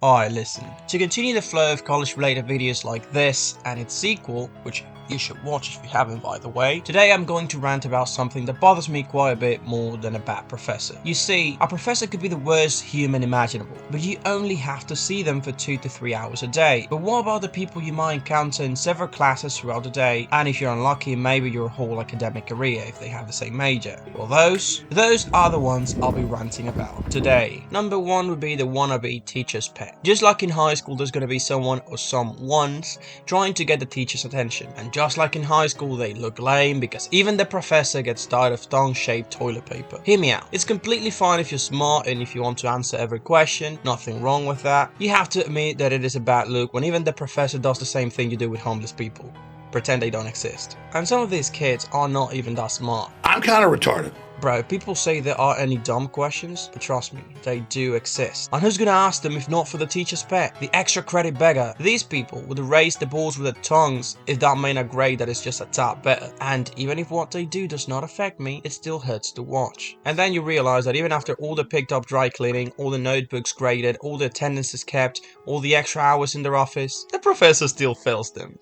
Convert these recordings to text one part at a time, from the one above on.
Alright, listen. To continue the flow of college-related videos like this and its sequel, which you should watch if you haven't by the way, today I'm going to rant about something that bothers me quite a bit more than a bad professor. You see, a professor could be the worst human imaginable, but you only have to see them for 2 to 3 hours a day. But what about the people you might encounter in several classes throughout the day, and if you're unlucky, maybe your whole academic career if they have the same major? Well, those are the ones I'll be ranting about today. Number 1 would be the wannabe teacher's pet. Just like in high school, there's going to be someone or some ones trying to get the teacher's attention, and just like in high school, they look lame because even the professor gets tired of tongue-shaped toilet paper. Hear me out. It's completely fine if you're smart and if you want to answer every question, nothing wrong with that. You have to admit that it is a bad look when even the professor does the same thing you do with homeless people. Pretend they don't exist. And some of these kids are not even that smart. I'm kind of retarded. Bro, people say there aren't any dumb questions, but trust me, they do exist. And who's gonna ask them if not for the teacher's pet, the extra credit beggar? These people would erase the balls with their tongues if that made a grade that is just a tad better. And even if what they do does not affect me, it still hurts to watch. And then you realize that even after all the picked up dry cleaning, all the notebooks graded, all the attendances kept, all the extra hours in their office, the professor still fails them.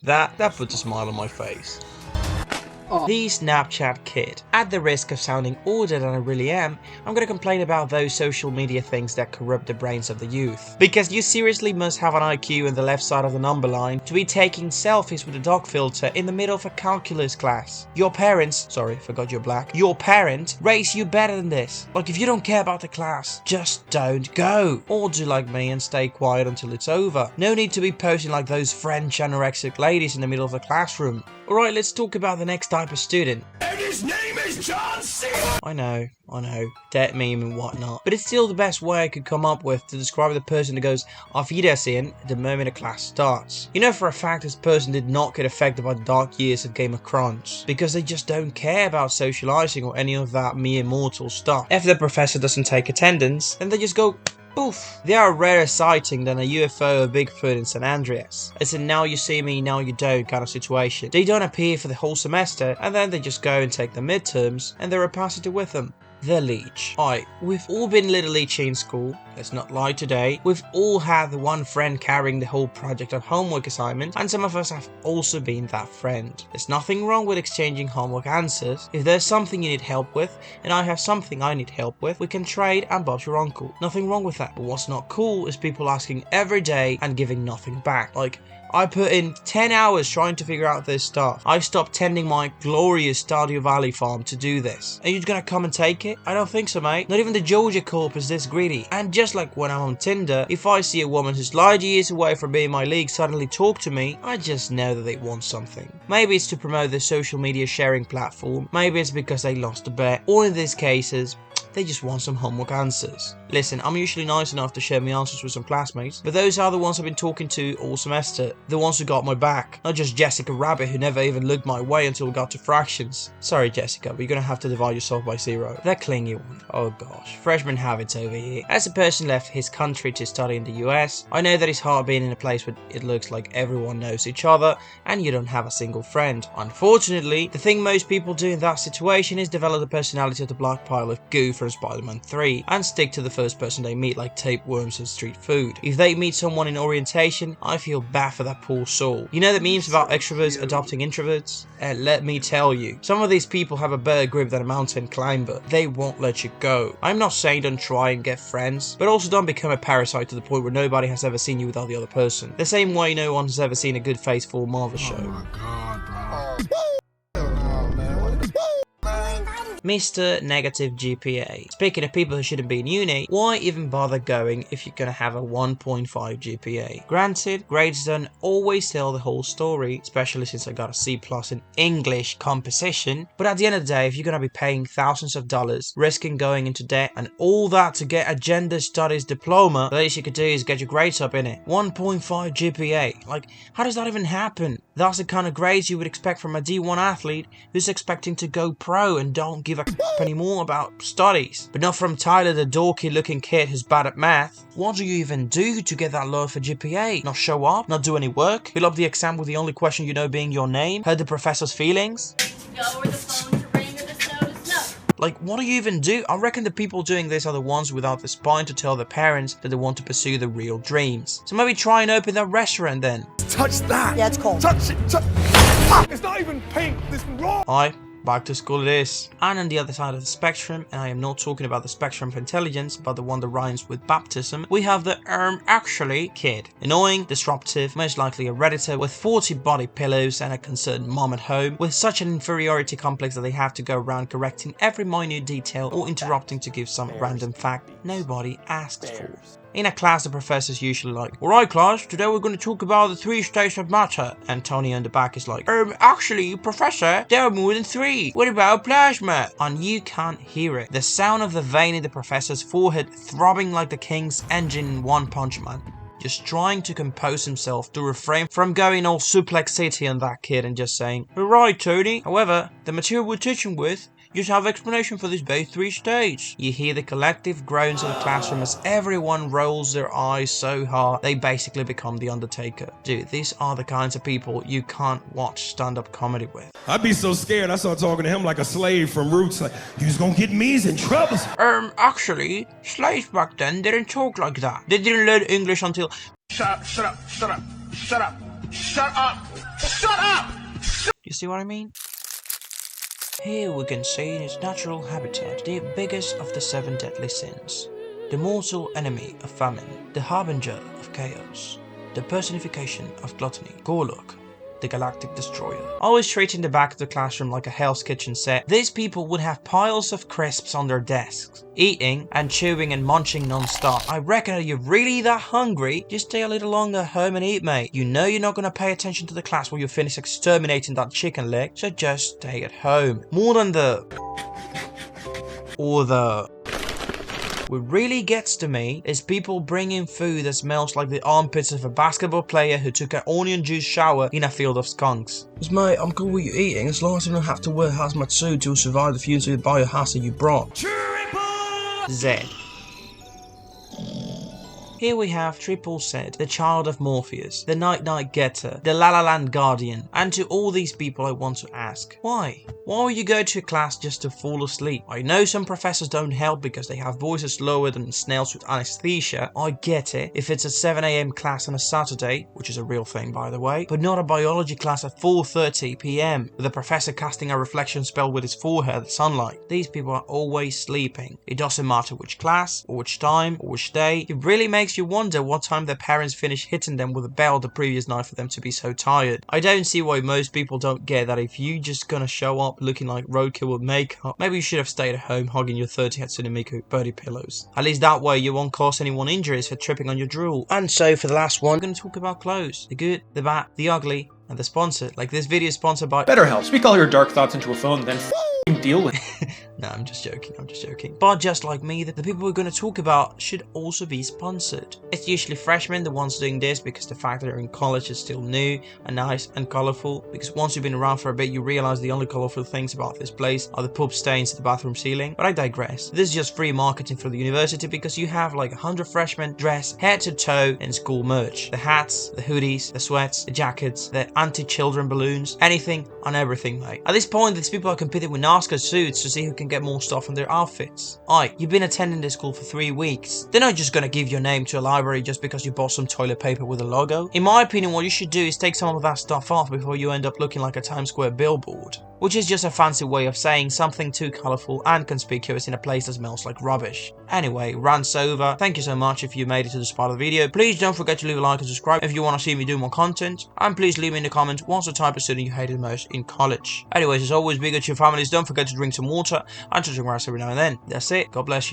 That puts a smile on my face. The Snapchat kid. At the risk of sounding older than I really am, I'm gonna complain about those social media things that corrupt the brains of the youth. Because you seriously must have an IQ in the left side of the number line to be taking selfies with a dog filter in the middle of a calculus class. Your parents, sorry, forgot you're black, your parent raised you better than this. Like, if you don't care about the class, just don't go. Or do like me and stay quiet until it's over. No need to be posing like those French anorexic ladies in the middle of the classroom. Alright, let's talk about the next type of student. And his name is John C. I know, debt meme and whatnot, but it's still the best way I could come up with to describe the person that goes Auf Wiedersehen the moment a class starts. You know for a fact this person did not get affected by the dark years of Game of Thrones, because they just don't care about socializing or any of that mere mortal stuff. If the professor doesn't take attendance, then they just go poof. They are a rarer sighting than a UFO or Bigfoot in San Andreas. It's a now you see me, now you don't kind of situation. They don't appear for the whole semester, and then they just go and take the midterms, and they're a passenger with them. The Leech. Alright, we've all been little leechy in school, let's not lie today. We've all had the one friend carrying the whole project of homework assignment, and some of us have also been that friend. There's nothing wrong with exchanging homework answers. If there's something you need help with, and I have something I need help with, we can trade and Bob's your uncle. Nothing wrong with that. But what's not cool is people asking every day and giving nothing back. Like, I put in 10 hours trying to figure out this stuff. I stopped tending my glorious Stardew Valley farm to do this. Are you gonna come and take it? I don't think so, mate. Not even the Georgia Corp is this greedy. And just like when I'm on Tinder, if I see a woman who's light years away from being my league suddenly talk to me, I just know that they want something. Maybe it's to promote their social media sharing platform. Maybe it's because they lost a bet. Or in these cases, they just want some homework answers. Listen, I'm usually nice enough to share my answers with some classmates, but those are the ones I've been talking to all semester. The ones who got my back. Not just Jessica Rabbit, who never even looked my way until we got to fractions. Sorry Jessica, but you're gonna have to divide yourself by 0. That clingy one. Oh gosh, freshmen habits over here. As a person left his country to study in the US, I know that it's hard being in a place where it looks like everyone knows each other and you don't have a single friend. Unfortunately, the thing most people do in that situation is develop the personality of the black pile of goo from Spider-Man 3 and stick to the first person they meet like tapeworms and street food. If they meet someone in orientation, I feel bad for that poor soul. You know the memes about extroverts adopting introverts? Let me tell you, some of these people have a better grip than a mountain climber. They won't let you go. I'm not saying don't try and get friends, but also don't become a parasite to the point where nobody has ever seen you without the other person. The same way no one has ever seen a good face for Marvel show. Oh my god, bro. Mr. Negative GPA. Speaking of people who shouldn't be in uni, why even bother going if you're gonna have a 1.5 GPA? Granted, grades don't always tell the whole story, especially since I got a C+ in English composition, but at the end of the day, if you're gonna be paying thousands of dollars, risking going into debt, and all that to get a gender studies diploma, the least you could do is get your grades up in it. 1.5 GPA. Like, how does that even happen? That's the kind of grades you would expect from a D1 athlete who's expecting to go pro and don't give a anymore about studies. But not from Tyler, the dorky looking kid who's bad at math. What do you even do to get that low for GPA? Not show up? Not do any work? Fill up the exam with the only question you know being your name? Hurt the professor's feelings? Go where the phone to ring or the snow to snow. Like, what do you even do? I reckon the people doing this are the ones without the spine to tell their parents that they want to pursue their real dreams. So maybe try and open that restaurant then. Touch that. Yeah, it's cold. Touch it. It's not even pink. This is raw. Aye, back to school it is. And on the other side of the spectrum, and I am not talking about the spectrum of intelligence, but the one that rhymes with baptism, we have the actually kid. Annoying, disruptive, most likely a redditor with 40 body pillows and a concerned mom at home, with such an inferiority complex that they have to go around correcting every minute detail or interrupting to give some random fact nobody asked for. In a class, the professor's usually like, alright class, today we're going to talk about the 3 states of matter. And Tony on the back is like, actually, professor, there are more than 3. What about plasma? And you can't hear it. The sound of the vein in the professor's forehead throbbing like the King's engine in One Punch Man. Just trying to compose himself to refrain from going all suplex city on that kid and just saying, alright Tony. However, the material we're teaching with, just have explanation for this base 3 states. You hear the collective groans of the classroom as everyone rolls their eyes so hard they basically become the Undertaker. Dude, these are the kinds of people you can't watch stand-up comedy with. I'd be so scared I started talking to him like a slave from Roots, like, he was gonna get me in trouble. Actually, slaves back then didn't talk like that. They didn't learn English until— Shut up. Shut up. Shut up. Shut up. Shut up. Shut up. You see what I mean? Here we can see in its natural habitat the biggest of the 7 deadly sins, the mortal enemy of famine, the harbinger of chaos, the personification of gluttony, Gorlock, the Galactic destroyer. Always treating the back of the classroom like a Hell's Kitchen set, these people would have piles of crisps on their desks, eating and chewing and munching non-stop. I reckon, are you really that hungry? Just stay a little longer at home and eat, mate. You know you're not going to pay attention to the class while you finish exterminating that chicken leg, so just stay at home. More than what really gets to me is people bringing food that smells like the armpits of a basketball player who took an onion juice shower in a field of skunks. Mate, I'm cool with you eating as long as you don't have to wear hazmat suit to survive the fumes of the biohazard you brought. Z. Here we have Triple Z, the child of Morpheus, the Night Getter, the La La Land Guardian, and to all these people I want to ask, why? Why would you go to a class just to fall asleep? I know some professors don't help because they have voices lower than snails with anesthesia. I get it if it's a 7 AM class on a Saturday, which is a real thing by the way, but not a biology class at 4:30 PM with a professor casting a reflection spell with his forehead at sunlight. These people are always sleeping. It doesn't matter which class, or which time, or which day. It really makes you wonder what time their parents finish hitting them with a bell the previous night for them to be so tired. I don't see why most people don't get that if you just gonna show up looking like roadkill with makeup, maybe you should have stayed at home hugging your 30 Hatsune Miku birdie pillows. At least that way you won't cause anyone injuries for tripping on your drool. And so for the last one, we're gonna talk about clothes. The good, the bad, the ugly, and the sponsor. Like this video is sponsored by BetterHelp. Speak all your dark thoughts into a phone, then deal with it. No, I'm just joking. But just like me, the people we're going to talk about should also be sponsored. It's usually freshmen, the ones doing this, because the fact that they're in college is still new and nice and colourful. Because once you've been around for a bit, you realise the only colourful things about this place are the poop stains at the bathroom ceiling. But I digress. This is just free marketing for the university because you have like 100 freshmen dressed head to toe in school merch. The hats, the hoodies, the sweats, the jackets, the anti-children balloons, anything and everything, mate. At this point, these people are competing with NASCAR suits to see who can get more stuff on their outfits. Aye, you've been attending this school for 3 weeks. They're not just gonna give your name to a library just because you bought some toilet paper with a logo. In my opinion, what you should do is take some of that stuff off before you end up looking like a Times Square billboard. Which is just a fancy way of saying something too colourful and conspicuous in a place that smells like rubbish. Anyway, rant's over. Thank you so much if you made it to this part of the video. Please don't forget to leave a like and subscribe if you want to see me do more content. And please leave me in the comments what's the type of student you hated most in college. Anyways, as always, be good to your families. Don't forget to drink some water and to drink rice every now and then. That's it. God bless you.